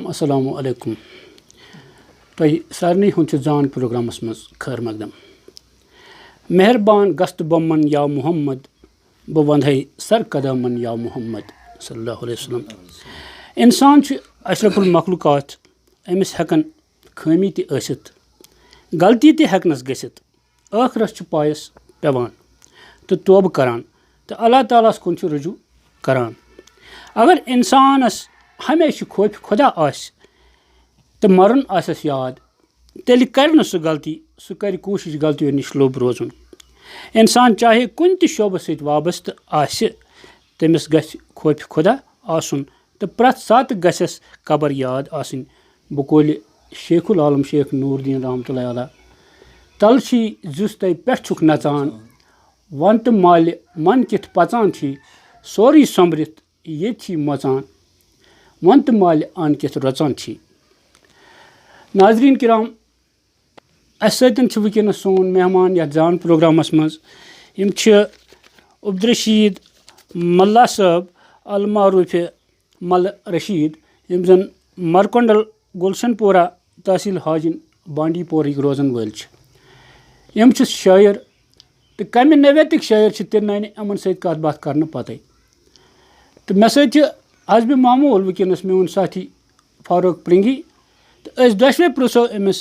Assalamu alaikum. Toy sarni hunch Zaan programmas maz khair magdam. Meherban gast bomman ya Muhammad bu wandhai sar qadaman ya Muhammad sallallahu alaihi wasallam. İnsan ç ashraful makhlukat emis hekan khami ti asit. Galti ti heknas gesit. Akhras ç payas pevan. To tob karan. To Allah Ta'ala kun ç ruju karan. Agar insanas हमेशा खोफ खुदा तो मरन आसस याद तेल कर सह गलती सह कर कोशिश गलतियों नश लोब रोजन इंसान चाहे कुन त शोब सत वाबस्त तमिस गछ खोफ खुदा आसन तो प्रथ सात गछस कबर याद आसन बकोल शेखुल आलम शेख नूरुद्दीन रहमतुल्लाह अलैह तल छी जुस तय पेछुक नचान वन तो माल मन कित पचान छी सोरी समृत ये छी मचान वंत माल आन कित रचान छी नाजरीन किराम असन वनस सोन मेहमान या जान प्रोग्रामस मज अब्दुल रशीद मल्ला साहब अलमारूफ मल रशीद यम जन मरकुंडल गुलशनपोरा तहसील हाजिन बांडी पोरिक रोजन वल यम शायर तो कम नवेतिक शायर तिरनान यमन सत कत बात कर पते तो मे सत आज भी मामूल वनस मोन साथी फारूक प्रिंगी तो दशवे प्रोसो अमिस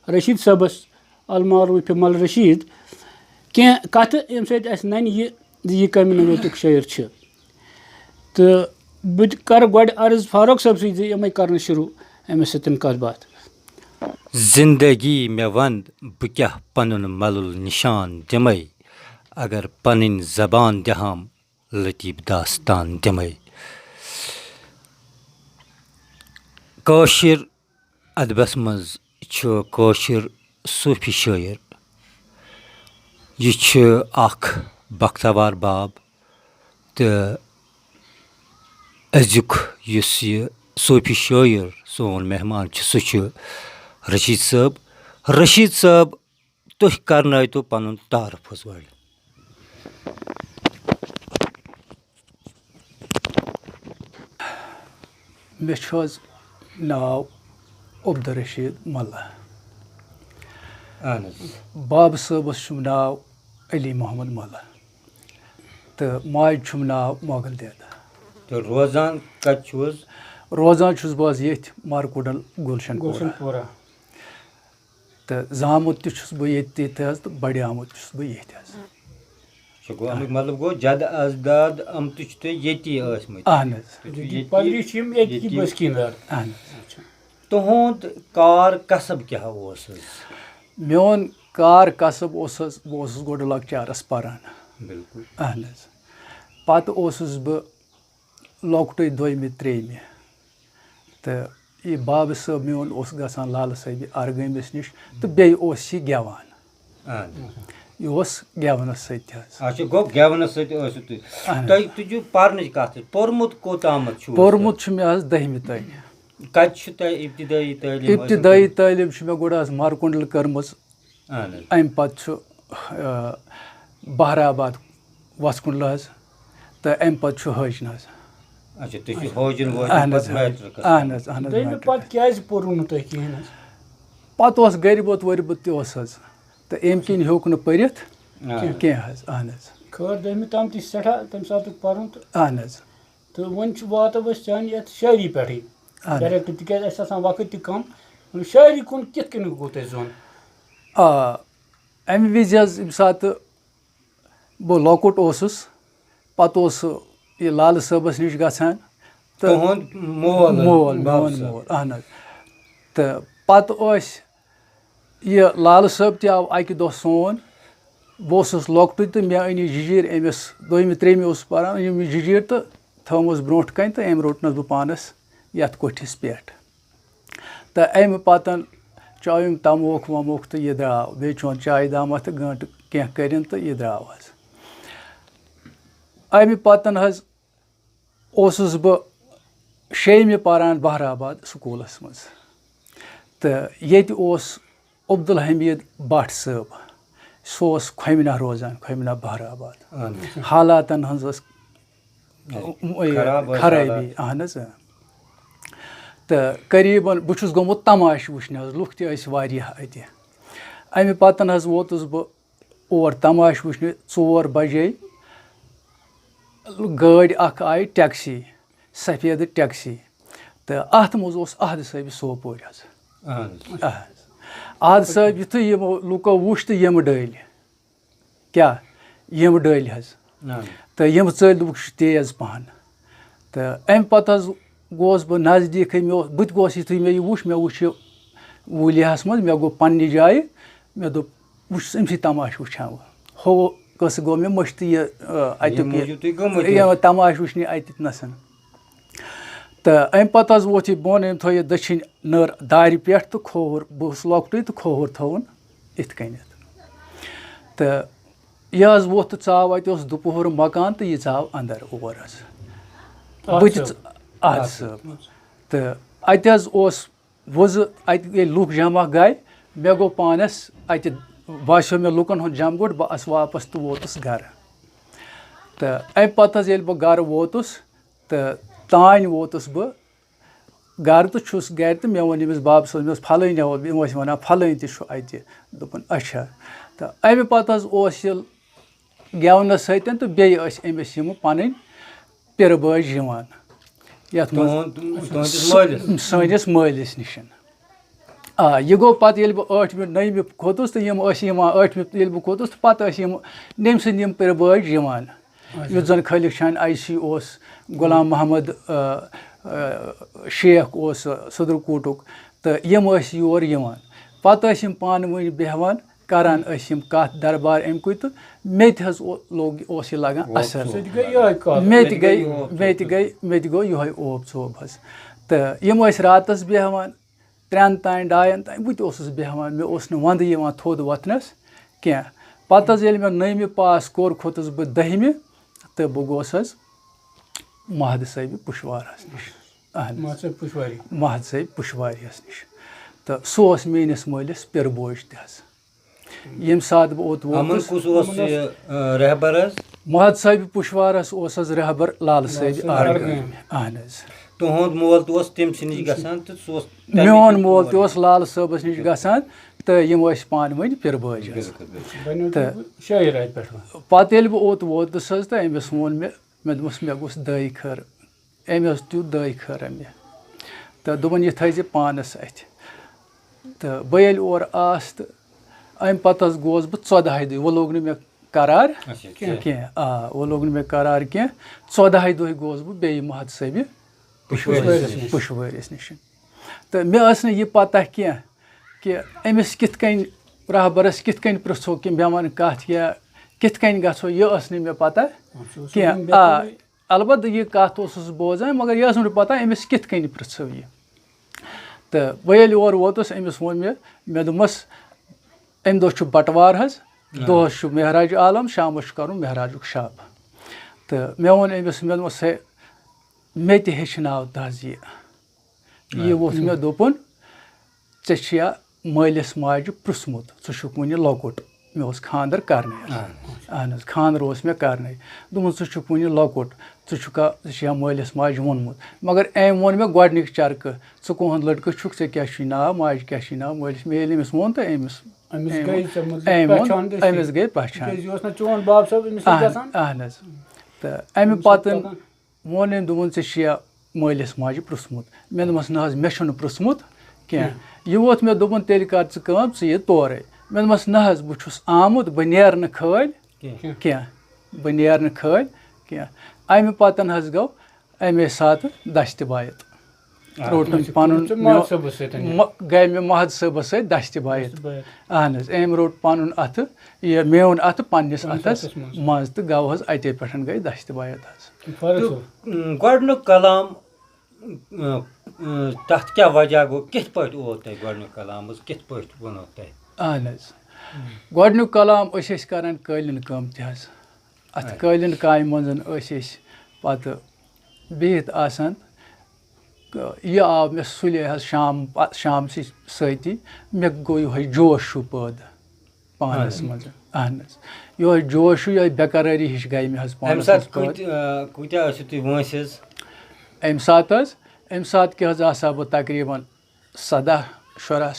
रशीद साहबस अलमारूफ मल रशीद क्या कत यम सत नन यह कम नवेतिक शायर तो बह कर गो अर्ज फारूक साहब सम कर शुरू अमिस सतन कत बात जिंदगी मे वंद बह क्या पनुन मलुल निशान दिमै अगर पनिन जबान दहाम लतीफ दास्तान दिमै कौशिर अदबस मज कौशिर सूफी शायर यह अख बख्तवार बाब तो अजुक युस यह सूफी शायर सोन मेहमान सह रशीद साहब तुह करना तो पनुन तारफ गड मे नाव अब्दुल रशीद मल्ला बाब साहबस नाव अली मोहम्मद मल्ला तो माज नाव मोगल देदा तो रोजान कत रोजान बह ये मारकुंडल गुलशनपोरा तो जामुत बह ये तो बड़ियामुत बह ये मतलब गो जद अजदाद तुहद कार कसब क्या मोन कार कसब बह गोड लकचारस पारान बिल्कुल अहन पत बह लकटे दोमे त्रेमे तो यह बाब साहब मोन गसान लाल साहब अरगमिस नश तो बे गेवान यह गेवनस अच्छा गो गेवनस पोर्मुत कोतामत पोर्मुत मे 10वीं तक कत इब्तिदाई तालीम इब्तिदाई तालीम मे गोड मारकुंडल कर्मज अम पत बहराबाद वसकुंडल तो अम पत हजन अच्छा हजन पत गरबत वर्बत तह तो अम किन होक न परित कह खैर 10वीं ताम सठा तम सात पर्न अहन तो वन वातो चान ये शायरी पे डायरेक्ट तिकाज वक्त त कम शायरी कुन कित कन गो तुम जोन अमि विज यम सात बह लकुट पत यह लाल साहबस नश गसान तो मोल अहन तो पत यह लाल साहब तव अकि दह सोन बह लकुट तो मे अन जजीर अमिस 2वीं 3वीं पारान अम जजीर तो थमस ब्रोट कन तो अम रोटनस बह पानस यथ कोठिस पे तो अम पतन चायम तमोख वमोख तो यह द्राव बे चोन चाय दामा तो गंट कह कर तो यह द्राव अमि पतन बह 6वीं पारान बहराबाद स्कूलस मज तो ये अब्दुल हमीद भट्ट साहब सह खोमिना रोजान खोमिना बहराबाद हालातन हज खराबी अहन تہٕ قریٖباً بہٕ چھُس گوٚمُت تماشہٕ وٕچھنہِ حظ لُکھ تہِ ٲسۍ واریاہ اَتہِ اَمہِ پَتہٕ حظ ووتُس بہٕ اور تماشہٕ وٕچھنہِ 4 بجے گٲڑۍ اَکھ آیہِ ٹیکسی سفیدٕ ٹیکسی تہٕ اَتھ منٛز اوس احد صٲبہِ سوپور حظ احد صٲب یُتھُے یِمو لُکو وُچھ تہٕ یِم ڈٔلۍ کیٛاہ یِم ڈٔلۍ حظ تہٕ یِم ژٔلۍ دوٚپُکھ یہِ چھُ تیز پَہَن تہٕ اَمہِ پَتہٕ حظ گوس بہٕ نزدیٖکھٕے مےٚ اوس بہٕ تہِ گوس یُتھُے مےٚ یہِ وُچھ مےٚ وُچھ یہِ ووٗلیاہَس منٛز مےٚ گوٚو پنٛنہِ جایہِ مےٚ دوٚپ بہٕ چھُس أمۍسٕے تماشہٕ وٕچھان وۄنۍ ہُہ قٕصہٕ گوٚو مےٚ مٔشتٕے یہِ اَتیُک یہِ تماشہٕ وٕچھنہِ اَتہِ نَسَن تہٕ اَمہِ پَتہٕ حظ ووت یہِ بۄن أمۍ تھٲو یہِ دٔچھِنۍ نٔر دارِ پٮ۪ٹھ تہٕ کھووُر بہٕ اوسُس لۄکٹُے تہٕ کھووُر تھووُن یِتھ کٔنٮ۪تھ تہٕ یہِ حظ ووت تہٕ ژاو اَتہِ اوس دُپُہُر مکان تہٕ یہِ ژاو اَندَر اور حظ بہٕ تہِ احد صٲب تہٕ اَتہِ حظ اوس وۄزٕ اَتہِ ییٚلہِ لُکھ جمع گٔے مےٚ گوٚو پانَس اَتہِ باسیو مےٚ لُکَن ہُنٛد جمگُٹ بہٕ آس واپَس تہٕ ووتُس گَرٕ تہٕ اَمہِ پَتہٕ حظ ییٚلہِ بہٕ گَرٕ ووتُس تہٕ تانۍ ووتُس بہٕ گَرٕ تہٕ چھُس گَرِ تہٕ مےٚ ووٚن أمِس بابہٕ صٲبَس مےٚ اوس پھلٲنۍ یِم ٲسۍ وَنان پھلٲنۍ تہِ چھُ اَتہِ دوٚپُن اچھا تہٕ اَمہِ پَتہٕ حظ اوس یہِ گٮ۪ونَس سۭتۍ تہٕ بیٚیہِ ٲسۍ أمِس یِم پَنٕنۍ پِرٕ بٲجۍ یِوان یَتھ منٛز سٲنِس مٲلِس نِش یہِ گوٚو پَتہٕ ییٚلہِ بہٕ 8مہِ 9مہِ کھوٚتُس تہٕ یِم ٲسۍ یِوان 8مہِ ییٚلہِ بہٕ کھوٚتُس تہٕ پَتہٕ ٲسۍ یِم نٮ۪مۍ سٕنٛدۍ یِم پِرٕ بٲجۍ یِوان یُس زَن خٲلق چھان آی سی اوس غلام محمد شیخ اوس صدرکوٹُک تہٕ یِم ٲسۍ یور یِوان پَتہٕ ٲسۍ یِم پانہٕ ؤنۍ بیٚہوان کَران ٲسۍ یِم کَتھ دربار اَمکُے تہٕ مےٚ تہِ حظ اوس یہِ لَگان اَثر مےٚ تہِ گوٚو یِہوٚے اوپ ژوپ حظ تہٕ یِم ٲسۍ راتَس بیٚہوان 3 تانۍ 2 تانۍ بہٕ تہِ اوسُس بیٚہوان مےٚ اوس نہٕ وَندٕ یِوان تھوٚد وۄتھنَس کینٛہہ پَتہٕ حظ ییٚلہِ مےٚ 9مہِ پاس کوٚر کھوٚتُس بہٕ 10مہِ تہٕ بہٕ گوس حظ مہد صٲبہِ پُشوارَس نِش مہد صٲبہِ پُشواریَس نِش تہٕ سُہ اوس میٛٲنِس مٲلِس پِرٕ بوج تہِ حظ ییٚمہِ ساتہٕ بہٕ اوٚت ووتُس مہد صٲبہِ پُشوارَس اوس حظ رہبر لالہٕ صٲبہِ اہن حظ میون مول تہِ اوس لالہٕ صٲبَس نِش گژھان تہٕ یِم ٲسۍ پانہٕ ؤنۍ پِرٕ بٲجۍ حظ تہٕ پَتہٕ ییٚلہِ بہٕ اوٚت ووتُس حظ تہٕ أمِس ووٚن مےٚ دوٚپمَس مےٚ گوٚژھ دٲے خٲر أمۍ حظ دیُت دٲے خٲرا مےٚ تہٕ دوٚپُن یہِ تھٲیزِ پانَس اَتھِ تہٕ بہٕ ییٚلہِ اورٕ آس تہٕ اَمہِ پَتہٕ حظ گوس بہٕ 14 دۄہہِ وۄنۍ لوٚگ نہٕ مےٚ قرار کینٛہہ وۄنۍ لوٚگ نہٕ مےٚ قرار کینٛہہ 14 دۄہہِ گوس بہٕ بیٚیہِ مہد صٲبہِ پُشوٲرِس نِش تہٕ مےٚ ٲس نہٕ یہِ پَتہ کینٛہہ کہِ أمِس کِتھ کٔنۍ رہبرَس کِتھ کٔنۍ پِرٛژھو کہِ مےٚ وَن کَتھ یا کِتھ کٔنۍ گژھو یہِ ٲس نہٕ مےٚ پَتہ کینٛہہ البتہ یہِ کَتھ اوسُس بوزان مگر یہِ ٲس نہٕ پَتہ أمِس کِتھ کٔنۍ پِرٛژھو یہِ تہٕ بہٕ ییٚلہِ اورٕ ووتُس أمِس ووٚن مےٚ دوٚپمَس اَمہِ دۄہ چھُ بَٹوار حظ دۄہَس چھُ مہراج عالم شامَس چھُ کَرُن مہراجُک شب تہٕ مےٚ ووٚن أمِس مےٚ دوٚپمَس ہے مےٚ تہِ ہیٚچھناو تہٕ حظ یہِ ووٚتھ مےٚ دوٚپُن ژےٚ چھُیا مٲلِس ماجہِ پِرٛژھمُت ژٕ چھُکھ وُنہِ لۄکُٹ مےٚ اوس خانٛدر کَرنَے اہن حظ خانٛدر اوس مےٚ کَرنَے دوٚپُن ژٕ چھُکھ وُنہِ لۄکُٹ ژٕ چھُیا مٲلِس ماجہِ ووٚنمُت مگر أمۍ ووٚن مےٚ گۄڈنِکۍ چرکہٕ ژٕ کُہُنٛد لٔڑکہٕ چھُکھ ژےٚ کیٛاہ چھُے ناو ماجہِ کیٛاہ چھُے ناو مٲلِس مےٚ ییٚلہِ أمِس ووٚن تہٕ أمِس گٔے پہچان اہن حظ تہٕ اَمہِ پَتہٕ ووٚن أمۍ دوٚپُن ژےٚ چھُیا مٲلِس ماجہِ پِرٛژھمُت مےٚ دوٚپمَس نہ حظ مےٚ چھُنہٕ پِرٛژھمُت کینٛہہ یہِ ووت مےٚ دوٚپُن تیٚلہِ کَر ژٕ کٲم ژٕ یہِ تورَے مےٚ دوٚپمَس نہ حظ بہٕ چھُس آمُت بہٕ نیرٕ نہٕ کھٲلۍ کینٛہہ اَمہِ پَتہٕ حظ گوٚو اَمے ساتہٕ دَستہِ بایَت روٚٹُن پَنُن گٔے مےٚ مہد صٲبَس سۭتۍ دَستہِ بایَت اہن حظ أمۍ روٚٹ پَنُن اَتھٕ یہِ میون اَتھٕ پنٛنِس اَتھَس منٛز تہٕ گوٚو حظ اَتے پٮ۪ٹھ گٔے دَستہِ بایَت حظ گۄڈنیُک کلام تَتھ کیٛاہ وجہ گوٚو کِتھ پٲٹھۍ اوس تۄہہِ گۄڈنیُک کلام حظ کِتھ پٲٹھۍ ووٚنو تۄہہِ اہن حظ گۄڈنیُک کلام أسۍ ٲسۍ کَران قٲلیٖن کٲم تہِ حظ اَتھ قٲلیٖن کامہِ منٛز ٲسۍ أسۍ پَتہٕ بِہِتھ آسان یہِ آو مےٚ سُلے حظ شامسٕے سۭتی مےٚ گوٚو یِہوٚے جوش ہیوٗ پٲدٕ پانَس منٛز اہن حظ یِہوٚے جوش ہیوٗ یِہوٚے بےقرٲری ہِش گٔے مےٚ حظ پانَس منٛز اَمہِ ساتہٕ حظ اَمہِ ساتہٕ کیٛاہ حظ آسہٕ ہا بہٕ تقریٖباً 17 شُراہ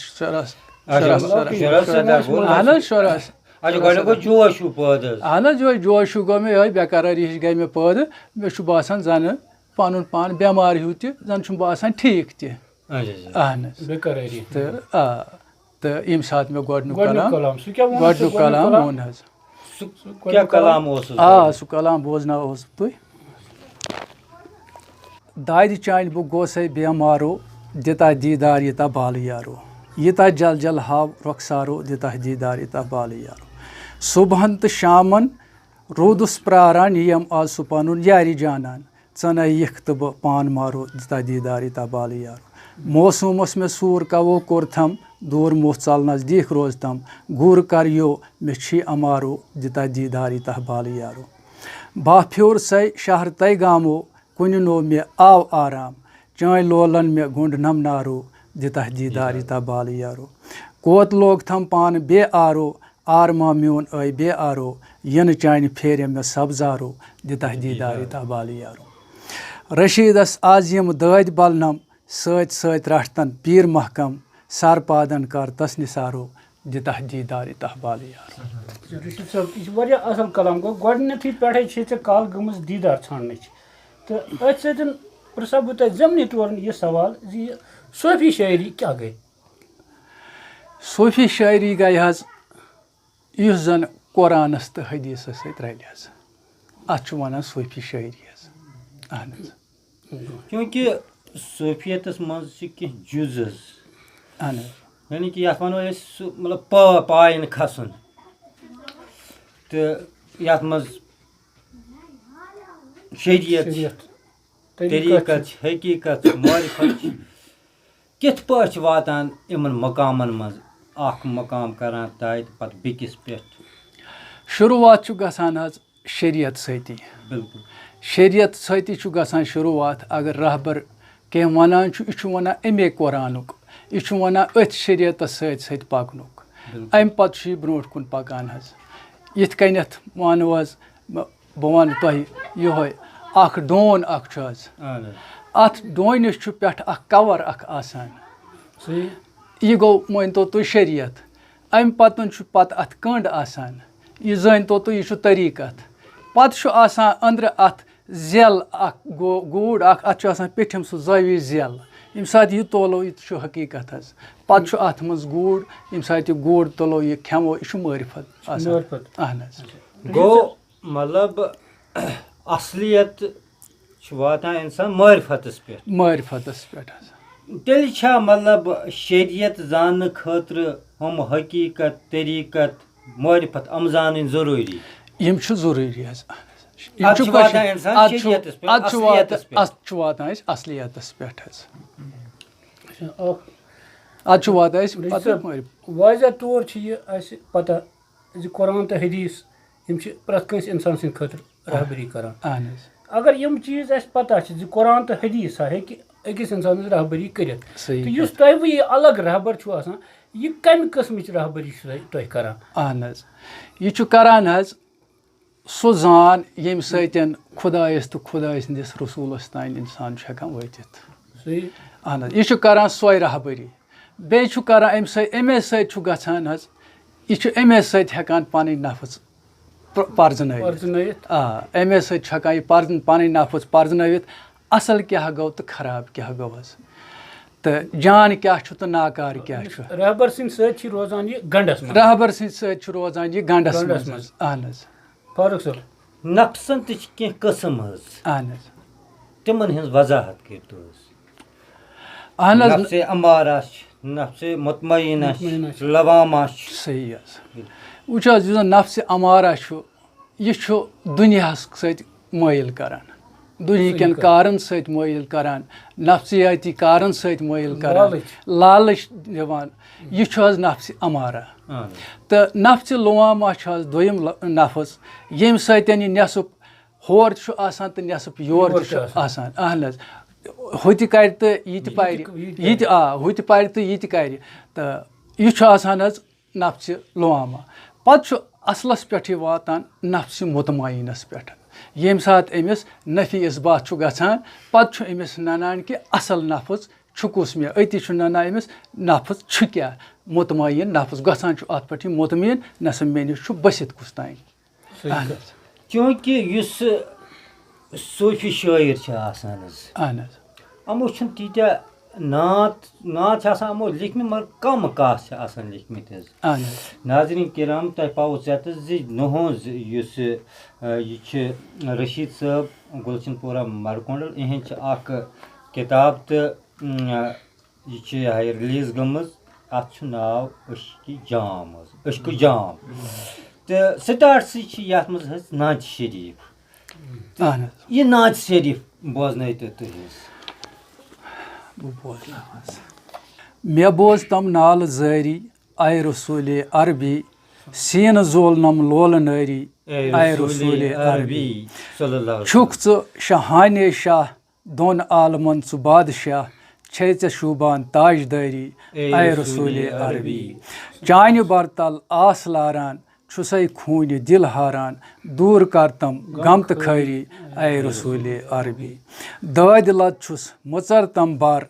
اہن حظ شُراہ اہن حظ یِہوے جوش ہیوٗ گوٚو مےٚ یِہوے بےقرٲری ہِش گٔے مےٚ پٲدٕ مےٚ چھُ باسان زَنہٕ پَنُن پان بٮ۪مار ہیوٗ تہِ زَن چھُم باسان ٹھیٖک تہِ اہن حظ تہٕ تہٕ ییٚمہِ ساتہٕ مےٚ گۄڈنیُک کلام ووٚن حظ سُہ کلام بوزناوہوس بہٕ تُہۍ دادِ چانہِ بہٕ گوسَے بٮ۪مارو دِتا دیٖدار ییٖتاہ بالہٕ یارو ییٖتاہ جل جل ہاو رۄخسارو دِتا دیٖدار ییٖتاہ بالہٕ یارو صُبحن تہٕ شامن روٗدُس پرٛاران یِم آز سُہ پَنُن یارِ جانان ژٕ نَیِکھ تہٕ بہٕ پان مارو دِتا دیٖدار ییٖتاہ بالہٕ یارو موسوٗمس مےٚ سوٗر کَوو کوٚرتھم دوٗر موٚہ ژَل نزدیٖک روزتم گُر کَریو مےٚ چھی اَمارو دِتا دیٖدار ییٖتاہ بالہٕ یارو با پھیوٗر سَے شہر تَے گامو کُنہِ نوٚو مےٚ آو آرام چٲنۍ لولن مےٚ گُنٛڈ نمنارو دِتا دیٖدار ییٖتاہ بالہٕ یارو کوت لوگ تھم پانہٕ بے آرو آرما میون ٲے بے آرو یِنہٕ چانہِ پھیرِ مےٚ سبزارو دِتا دیٖدار ییٖتاہ بالہٕ یارو رشیٖدس آز یِم دٲدۍ بلنم سۭتۍ سۭتۍ رٹتن پیٖر محکم سر پادن کر تس نثارو دِتا دیٖدار ییٖتاہ بالہٕ یارو رشیٖد صٲب یہِ چھُ واریاہ اَصٕل کلام گوٚو گۄڈٕنیتھٕے پٮ۪ٹھے چھے ژےٚ کال گٔمٕژ دیٖدار ژھانڈنٕچ تہٕ أتھۍ سۭتۍ پرٛژھا بہٕ تۄہہِ ضمنی طور یہِ سوال زِ یہِ صوفی شٲعری کیٛاہ گٔے صوفی شٲعری گٔے حظ یُس زن قۄرانس تہٕ حدیٖثس سۭتۍ رلہِ حظ اتھ چھُ ونان صوفی شٲعری حظ اہن حظ چوٗنٛکہِ صوفیتس منٛز چھِ کینٛہہ جُز حظ اہن حظ یعنی کہِ یَتھ وَنو أسۍ سُہ مطلب پایَن کھسُن تہٕ یَتھ منٛز شریعت طریٖقت چھِ حقیٖقت چھِ معرفت چھِ کِتھ پٲٹھۍ چھِ واتان یِمن مقامن منٛز اکھ مقام کران طے تہٕ پتہٕ بیٚکِس پٮ۪ٹھ شروٗعات چھُ گژھان حظ شریعت سۭتی بِلکُل شریعت سۭتی چھُ گژھان شروٗعات اگر رہبر کینٛہہ وَنان چھُ یہِ چھُ وَنان اَمے قۄرانُک یہِ چھُ وَنان أتھۍ شریعتس سۭتۍ سۭتۍ پکنُک اَمہِ پتہٕ چھُ یہِ برونٛٹھ کُن پکان حظ یِتھ کٔنٮ۪تھ مانو حظ بہٕ وَنہٕ تۄہہِ یِہوے اکھ ڈوٗن اکھ چھُ حظ اتھ ڈوٗنِس چھُ پٮ۪ٹھٕ اکھ کور اکھ آسان یہِ گوٚو مٲنۍتو تُہۍ شریعت اَمہِ پتہٕ چھُ پتہٕ اتھ کنٛڈ آسان یہِ زٲنۍتو تُہۍ یہِ چھُ طریٖقت پتہٕ چھُ آسان أنٛدرٕ اتھ زٮ۪ل اکھ گوٗر اکھ اتھ چھُ آسان پیٚٹھِم سُہ زٲوِج زٮ۪ل ییٚمہِ ساتہٕ یہِ تولو یہِ تہِ چھُ حقیٖقت حظ پتہٕ چھُ اتھ منٛز گوٗر ییٚمہِ ساتہٕ یہِ گوٗر تُلو یہِ کھٮ۪مو یہِ چھُ معرفت آسان اہن حظ گوٚو مطلب اصلیت چھُ واتان اِنسان معرفتس پٮ۪ٹھ حظ تیٚلہِ چھا مطلب شریعت زاننہٕ خٲطرٕ ہُم حقیٖقت طریٖقت معرفت یِم زانٕنۍ ضروٗری یِم چھِ ضروٗری حظ اَتھ چھُ واتان أسۍ اصلیتس پٮ۪ٹھ حظ ادٕ چھُ واتان أسۍ واضح طور چھِ یہِ اَسہِ پتہ زِ قۄران تہٕ حدیٖث یِم چھِ پرٛٮ۪تھ کٲنٛسہِ اِنسان سٕنٛدِ خٲطرٕ رہبری کران اہن حظ اگر یِم چیٖز اَسہِ پتہ چھِ زِ قۄران تہٕ حدیٖث ہیٚکہِ أکِس اِنسانس رہبری کٔرِتھ تہٕ یُس تۄہہِ وۄنۍ یہِ الگ رہبر چھُ آسان یہِ کمہِ قٕسمٕچ رہبری چھُ تۄہہِ کران اہن حظ یہِ چھُ کران حظ سُہ زان ییٚمہِ سۭتۍ خۄدایس تہٕ خۄداے سٕنٛدِس رسوٗلس تانۍ اِنسان چھُ ہٮ۪کان وٲتِتھ اہن حظ یہِ چھُ کران سۄے رہبری بیٚیہِ چھُ کران اَمے سۭتۍ چھُ گژھان حظ یہِ چھُ اَمے سۭتۍ ہٮ۪کان پنٕنۍ نفٕژ پرزنٲوِتھ اَمے سۭتۍ چھُ ہٮ۪کان یہِ پنٕنۍ نفٕژ پرزنٲوِتھ اصل کیٛاہ گوٚو تہٕ خراب کیٛاہ گوٚو حظ تہٕ جان کیٛاہ چھُ تہٕ ناکار کیٛاہ چھُ رہبر سٕنٛدِ سۭتۍ چھِ روزان یہِ گنڈس منٛز اہن حظ فاروق صٲب نفسن تہِ چھِ کینٛہہ قٕسم حظ اہن حظ تِمن ہٕنٛز وضاحت کٔرتو حظ اہن حظ نفسے امارہ چھِ نفسے مطمئنہ چھِ لوامہ چھِ صحیح حظ وٕچھ حظ یُس زن نفسہِ امارہ چھُ یہِ چھُ دُنیاہس سۭتۍ مٲیِل کران دُنہِکٮ۪ن کارن سۭتۍ مٲیِل کران نفسِیٲتی کارن سۭتۍ مٲیِل کران لالٕچ دِوان یہِ چھُ حظ نفسہِ امارہ تہٕ نفسہِ لوامہ چھُ حظ دوٚیِم نفٕژ ییٚمہِ سۭتۍ یہِ نٮ۪صٕف ہور چھُ آسان تہٕ نٮ۪صٕف یور تہِ چھُ آسان اہن حظ ہُہ تہِ کرِ تہٕ یہِ تہِ پرِ یہِ تہِ ہُہ تہِ پرِ تہٕ یہِ تہِ کرِ تہٕ یہِ چھُ آسان حظ نفسہِ لوامہ پتہٕ چھُ اصلس پٮ۪ٹھ یہِ واتان نفسہِ مطمعینس پٮ۪ٹھ ییٚمہِ ساتہٕ أمِس نفی اِثبات چھُ گژھان پَتہٕ چھُ أمِس نَنان کہِ اَصٕل نفٕظ چھُ کُس مےٚ أتی چھُ نَنان أمِس نفٕظ چھُ کیٛاہ مطمعین نفٕظ گژھان چھُ اَتھ پٮ۪ٹھ یہِ مطمعین نسا مےٚ نِش چھُ بٔسِتھ کُس تانۍ اہن حظ چوٗنٛکہِ یُس صوٗفی شٲعر چھِ آسان حظ اہن حظ یِمو چھِنہٕ تیٖتیٛاہ نعت چھِ آسان یِمو لیکھمٕتۍ مگر کَم کَتھ چھِ آسان لیکھمٕتۍ حظ اہن حظ ناظریٖن کِرام تۄہہِ پاوٕ ژٮ۪تہٕ زِ نُہُنٛز یُس یہِ چھِ رشیٖد صٲب گُلشن پورہ مرکُنڈل یِہِنٛز چھِ اَکھ کِتاب تہٕ یہِ چھِ یِہَے رِلیٖز گٔمٕژ اَتھ چھُ ناو عشقِ جام حظ عشقِ جام تہٕ سِٹاٹسٕے چھِ یَتھ منٛز حظ نعتِ شریٖف اہن حظ یہِ نعتِ شریٖف بوزنٲیتو تُہۍ حظ بہٕ بوزناو حظ مےٚ بوز تِم نالہٕ زٲری اے رسوٗلِ عربی سیٖنہٕ زولنم لولہٕ نٲری اے رسوٗلِ عربی چھُکھ ژٕ شاہانہِ شاہ دۄن عالمن ژٕ بادشاہ چھے ژےٚ شوٗبان تاج دٲری اے رسوٗلِ عربی چانہِ برتل آس لاران چھُسے خوٗنہِ دِل ہاران دوٗر کر تم غم تہٕ خٲری اے رسوٗلِ عربی دٲدِ لد چھُس مُژر تم بر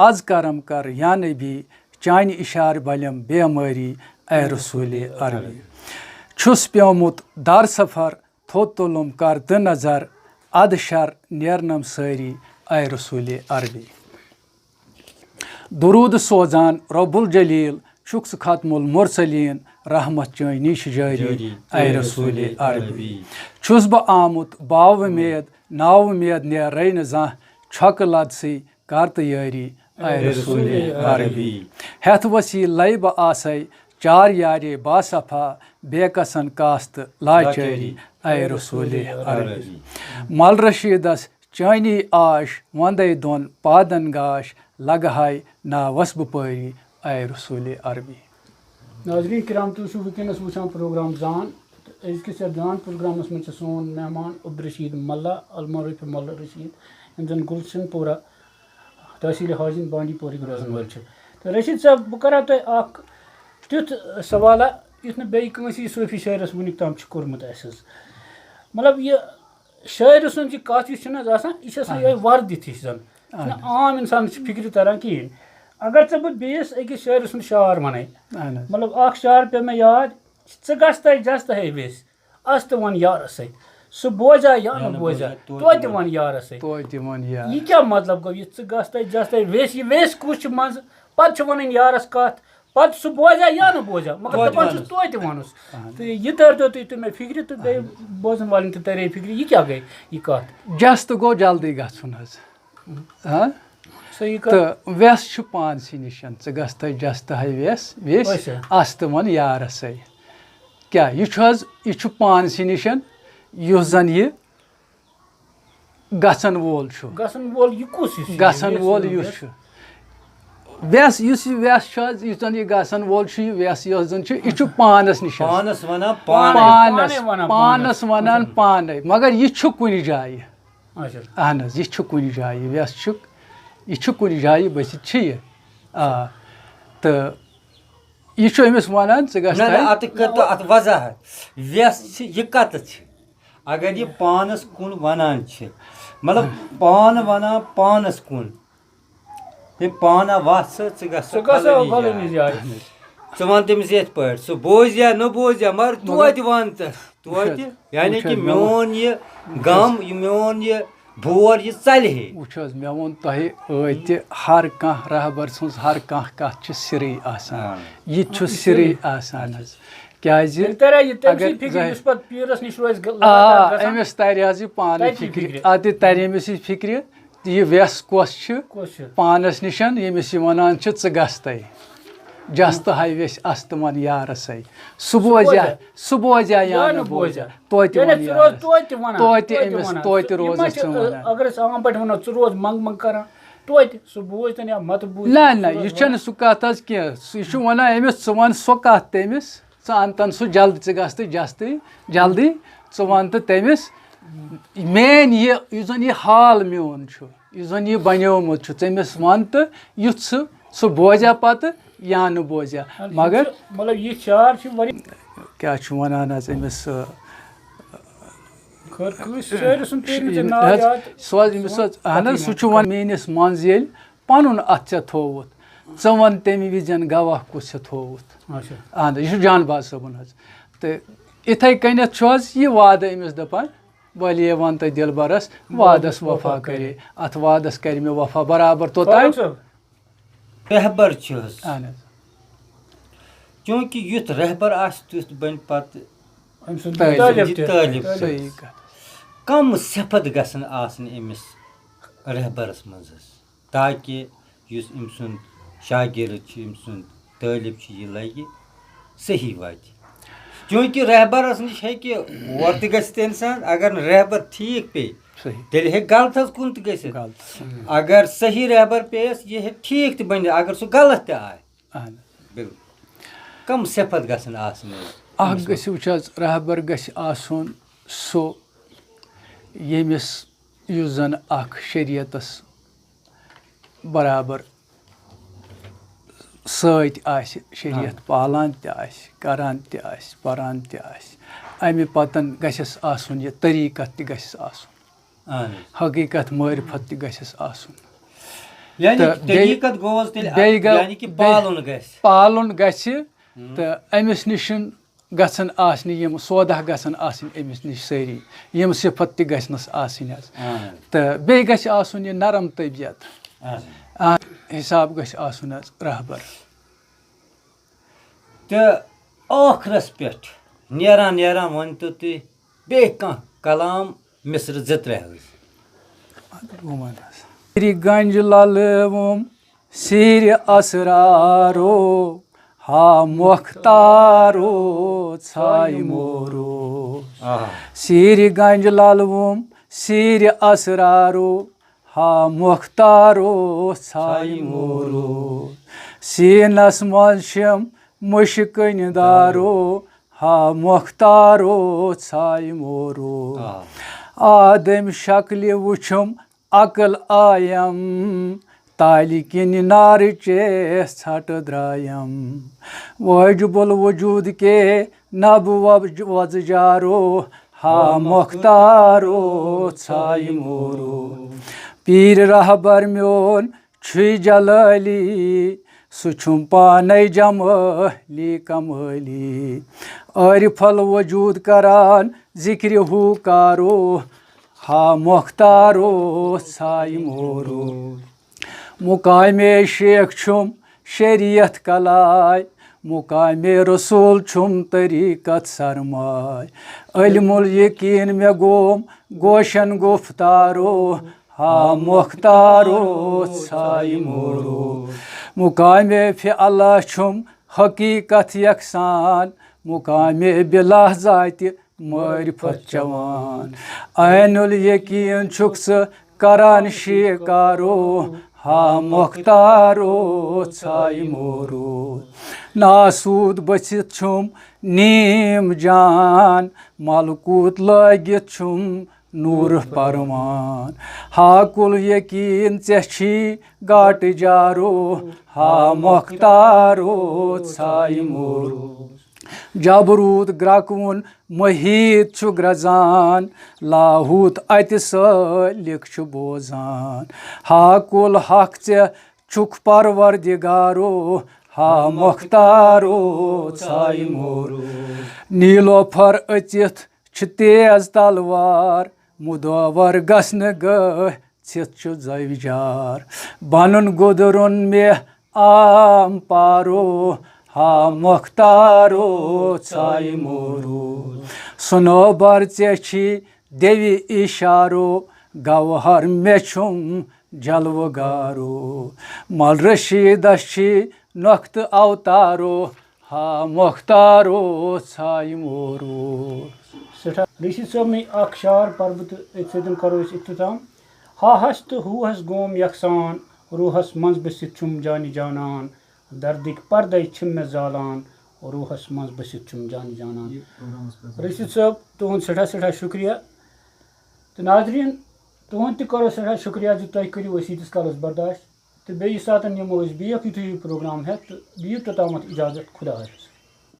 آز کرم کر یا نبی چانہِ اِشارٕ بلیم بٮ۪مٲری اے رسوٗلِ عربی چھُس پیومُت در سفر تھوٚد تُلُم کر تہٕ نظر اَدٕ شر نیرنم سٲری اے رسوٗلِ عربی دروٗد سوزان رۄب الجلیٖل چھُکھ ژٕ ختم المرسلیٖن رحمت چٲنۍ نِش جٲری اے رسوٗلِ عربی چھُس بہٕ آمُت باوُمید ناوُمید نیرے نہٕ زانٛہہ چھۄکہٕ لدسٕے کر تہٕ یٲری اے رسوٗلِ عربی ہٮ۪تھ ؤسی لے بہٕ آسے چار یارے باصفا بےکسن کاستہٕ لاچٲری اے رسوٗلِ عربی مل رشیٖدس چٲنی آش وندے دۄن پادن گاش لگہاے ناوس بہٕ پٲری اے رسوٗلِ عربی ناظریٖن کرام تُہۍ چھِو وٕنکٮ۪نَس وٕچھان پروگرام زان تہٕ أزکِس یَتھ زان پروگرامَس منٛز چھِ سون مہمان عبد رشیٖد ملا المعروف ملا رشیٖد یِم زَن گُلشن پورہ تحصیٖل حاضِن بانڈی پورٕکۍ روزن وٲلۍ چھِ تہٕ رشیٖد صٲب بہٕ کَرہا تۄہہِ اکھ تیُتھ سوالا یُتھ نہٕ بیٚیہِ کٲنٛسہِ صوٗفی شٲعرَس وٕنیُک تام چھُ کوٚرمُت اَسہِ حظ مطلب یہِ شٲعرٕ سُنٛد یہِ کَتھ یُس چھُنہٕ حظ آسان یہِ چھِ آسان یِہوٚے وردِتھ ہِش زَن چھُنہ عام اِنسانَس چھِ فِکرِ تَران کِہیٖنۍ اگر ژٕ بہٕ بیٚیِس أکِس شٲعرٕ سُنٛد شعر وَنَے مطلب اکھ شعر پیٚو مےٚ یاد ژٕ گژھتَے جستَے ویٚسۍ اَس تہِ وَن یارَسَے سُہ بوزا یا نہٕ بوزا توتہِ وَن یارَسَے یہِ کیٛاہ مطلب گوٚو یہِ ژٕ گژھتَے جستَے ویٚسۍ یہِ ویٚسۍ کُس چھُ منٛزٕ پَتہٕ چھُ وَنٕنۍ یارَس کَتھ پَتہٕ سُہ بوزا یا نہٕ بوزا مگر دَپان چھُس توتہِ وَنُس تہٕ یہِ تٔرۍتو تُہۍ تہٕ مےٚ فِکرِ تہٕ بیٚیہِ بوزَن والٮ۪ن تہِ تَرے فِکرِ یہِ کیٛاہ گٔے یہِ کَتھ جستہٕ گوٚو جلدی گژھُن حظ صحیح تہٕ وٮ۪س چھُ پانسٕے نِش ژٕ گژھتَے جستہٕ ہے وٮ۪س وٮ۪س اَس تہٕ وَن یارَسَے کیٛاہ یہِ چھُ حظ یہِ چھُ پانسٕے نِش یُس زَن یہِ گژھن وول چھُ گژھن وول یہِ کُس گژھن وول یُس چھُ وٮ۪س یُس یہِ وٮ۪س چھُ حظ یُس زَن یہِ گژھن وول چھُ یہِ وٮ۪س یۄس زَن چھُ یہِ چھُ پانَس نِش پانَس وَنان پانَے مگر یہِ چھُ کُنہِ جایہِ اہن حظ یہِ چھُ کُنہِ جایہِ وٮ۪س چھُ یہِ چھُ کُنہِ جایہِ بٔسِتھ چھِ یہِ آ تہٕ یہِ چھُ أمِس وَنان ژٕ گژھ وضاحت وٮ۪س چھِ یہِ کَتَتھ چھِ اگر یہِ پانَس کُن وَنان چھِ مطلب پانہٕ وَنان پانَس کُن ہے پانہ وَتھ سا ژٕ گژھ ژٕ وَن تٔمِس یِتھ پٲٹھۍ سُہ بوزیا نہٕ بوزیا مگر توتہِ وَن ژٕ توتہِ یعنی کہِ میون یہِ غم یہِ میون یہِ بور یہِ ژَلہِ ہے وٕچھ حظ مےٚ ووٚن تۄہہِ ٲدۍ ہر کانٛہہ رہبر سٕنٛز ہر کانٛہہ کَتھ چھِ سِرٕے آسان یہِ تہِ چھُ سِرٕے آسان حظ کیٛازِ أمِس تَرِ حظ یہِ پانَے فِکرِ اَدٕ تَرِ أمِس یہِ فِکرِ یہِ وٮ۪س کۄس چھِ پانَس نِش ییٚمِس یہِ وَنان چھِ ژٕ گژھتَے جستہٕ ہے ویٚسۍ اَس تہٕ وَن یارَسَے سُہ بوزیا یا نہٕ بوزیا توتہِ توتہِ أمِس توتہِ روزَس ژٕ وَنان نہ یہِ چھَنہٕ سُہ کَتھ حظ کینٛہہ یہِ چھُ وَنان أمِس ژٕ وَن سۄ کَتھ تٔمِس ژٕ اَنتَن سُہ جلدی ژٕ گژھتہٕ جستٕے جلدی ژٕ وَن تہٕ تٔمِس مین یہِ یُس زَن یہِ حال میون چھُ یُس زَن یہِ بَنیومُت چھُ ژٔمِس وَن تہٕ یُتھ سُہ بوزیا پَتہٕ یا نہٕ بوزیا مگر کیٛاہ چھُ وَنان حظ أمِس سُہ چھُ وَنان میٲنِس منٛز ییٚلہِ پَنُن اَتھ ژےٚ تھووُتھ ژٕ وَن تَمہِ وِزٮ۪ن گواہ کُس ژےٚ تھووُتھ اہن حظ یہِ چھُ جان باز صٲبُن حظ تہٕ یِتھَے کٔنٮ۪تھ چھُ حظ یہِ وعدٕ أمِس دَپان وَلے وَن تہٕ دِلبَرَس وعدَس وفا کَرے اَتھ وعدَس کَرِ مےٚ وفا برابر توٚتام رہبر چھُ حظ اہن حظ چوٗنٛکہِ یُتھ رہبر آسہِ تیُتھ بَنہِ پَتہٕ صحیح کَتھ کَم صفت گژھن آسٕنۍ أمِس رہبرس منٛز حظ تاکہِ یُس أمۍ سُنٛد شاگِرد چھُ أمۍ سُنٛد طٲلب چھُ یہِ لَگہِ صحیح واتہِ چوٗنٛکہِ رہبرس نِش ہیٚکہِ اور تہِ گٔژھِتھ اِنسان اگر نہٕ رہبر ٹھیٖک پیٚیہِ تیٚلہِ ہیٚکہِ غلطس کُن تہِ گٔژھِتھ اگر صحیح رہبر پیٚیَس یہِ ہیٚکہِ ٹھیٖک تہِ بٔنِتھ اگر سُہ غلط تہِ آے بِلکُل کَم صفت گژھن آسٕنۍ اکھ گژھِ وٕچھ حظ رہبر گژھِ آسُن سُہ ییٚمِس یُس زَن اکھ شریعتس برابر سۭتۍ آسہِ شریعت پالان تہِ آسہِ کران تہِ آسہِ پران تہِ آسہِ اَمہِ پَتہٕ گژھٮ۪س آسُن یہِ طریٖقت تہِ گژھٮ۪س آسُن حقیٖقت معرفت تہِ گژھٮ۪س آسُن پالُن گژھِ تہٕ أمِس نِش گژھن آسنہِ یِم سودہ گژھن آسٕنۍ أمِس نِش سٲری یِم صفت تہِ گژھنَس آسٕنۍ حظ تہٕ بیٚیہِ گژھِ آسُن یہِ نرم طبیعت حِساب گژھِ آسُن حظ رہبر تہٕ ٲخرس پٮ۪ٹھ نیران نیران ؤنۍتو تُہۍ بیٚیہِ کانٛہہ کلام مِصرٕ زٕ ترٛےٚ حظ گنج للوم سیٖرِ اسرارو ہا مۄختارو ژھایہِ مورو سیٖرِ گنج للوم سیٖرِ اسرارو ہا مۄختارو ژھایہِ مورو سیٖنس منٛز چھِم مُشکٕنۍ دارو ہا مۄختارو ژھایہِ مورو آدم شکلہِ وٕچھُم عقل آیم تالہِ کِنہِ نارٕچے ژھٹہٕ درٛایم وٲجب الوجوٗد کے نب وۄزجارو ہا مۄختارو ژھایہِ مورو پیٖر رہبر میون چھُے جلٲلی سُہ چھُم پانے جمٲلی کمٲلی عٲرِف الوجوٗد کران ذِکرِ ہوٗ کارو ہا مۄختارو ژھایہِ مورو مُقامے شیخ چھُم شریعت کلاے مُقامے رسوٗل چھُم طریٖقت سرماے علم الیقیٖن مےٚ گوم گوشن گفتارو ہا مۄختارو ژھایہِ مورو مُقامے فعلا چھُم حقیٖقت یکسان مُقامے بِلا ذاتہِ معرفت چوان عین الیقیٖن چھُکھ ژٕ کران شیکارو ہا مۄختارو ژھایہِ مورو ناسوٗد بٔژھِتھ چھُم نیٖم جان ملکوٗت لٲگِتھ چھُم نوٗرٕ پروان ہا کُل یقیٖن ژےٚ چھی گاٹہٕ جارو ہا مۄختارو ژھایہِ مورو جبروٗت گرٛکوُن محیٖط چھُ گرٛزان لاہوٗت اَتہِ سٲلِک چھُ بوزان ہا کُل حق ژےٚ چھُکھ پروردِگارو ہا مۄختارو ژھایہِ مورو نیٖلوفر أژِتھ چھِ تیز تلوار مُدور گژھنہٕ گٔژھِتھ چھُ زٲوِجار بنُن گُدرُن مےٚ عام پارو ہا مۄختارو ژھایہِ مورو سُنوبر ژےٚ چھی دِوِ اِشارو گوہر مےٚ چھُم جلوٕ گارو مل رشیٖدس چھی نۄختہٕ اوتارو ہا مۄختارو ژھایہِ مورو سٮ۪ٹھاہ رشیٖد صٲبنٕے اکھ شعر پرٕ بہٕ تہٕ أتھۍ سۭتۍ کرو أسۍ اختتام ہا ہس تہٕ ہوٗہس گوم یکسان روٗحس منٛز بٔسِتھ چھُم جانہِ جانان دردٕکۍ پردے چھِم مےٚ زالان روٗحس منٛز بٔسِتھ چھُم جانہِ جانان رشیٖد صٲب تُہُنٛد سٮ۪ٹھاہ سٮ۪ٹھاہ شُکریہ تہٕ ناظریٖن تُہُنٛد تہِ کرو سٮ۪ٹھاہ شُکریہ زِ تُہۍ کٔرِو أسۍ ییٖتِس کالس برداشت تہٕ بیٚیہِ ساتہٕ نِمو أسۍ بیٚیہِ اکھ یُتھُے یہِ پروگرام ہٮ۪تھ تہٕ دِیِو توٚتامتھ اِجازت خۄدا حافِظ